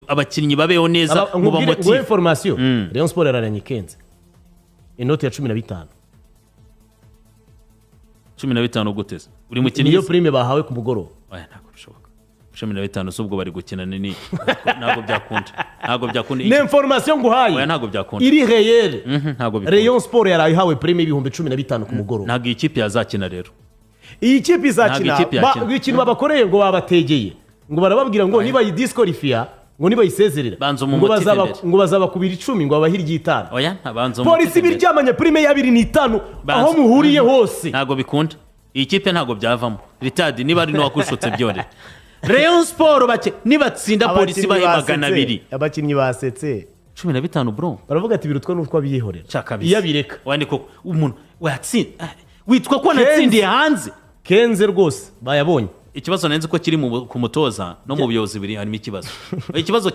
abakinnyi babeho neza mu bamotive. Ngo information Rayon Sport yararanye Kenze inoti ya 15 15 guteze uri mukinnyi niyo prime bahawe ku mugoroba. Oya ntabwo bishoboka 15 subwo bari gukina nini ntabwo byakunda ne information nguhaye. Oya ntabwo byakunda iri réel ntabwo bikunda. Rayon Sport yarayihawe prime y'ibihumbi 15 ku mugoroba. Ntabwo ikipe yazakina rero. Iyi kipe izakina ikintu babakoreye ngo babategeye ngo barababwira ngo niba yidisqualifia ngo niba yisezerera ngo bazabakubira 10 ngo babahira igitano. Oya ntabanzo polisi biryamanye prime ya 25 aho muhuriye hose. Ntabwo bikunda iyi kipe ntabwo byavamo ritard niba ari no wakushotse byore. Rayon Sport nibatsinda polisi bahe 200 abakinnyi basetse 15 bro baravuga ati birutwa n'utwa byihorera iyo bireka wandiko umuntu watsinda witwa ko natsindiye hanze Kenze rwose bayabonye. Ikibazo nenze ko kiri ku mutoza no mu buyobozi biri harimo ikibazo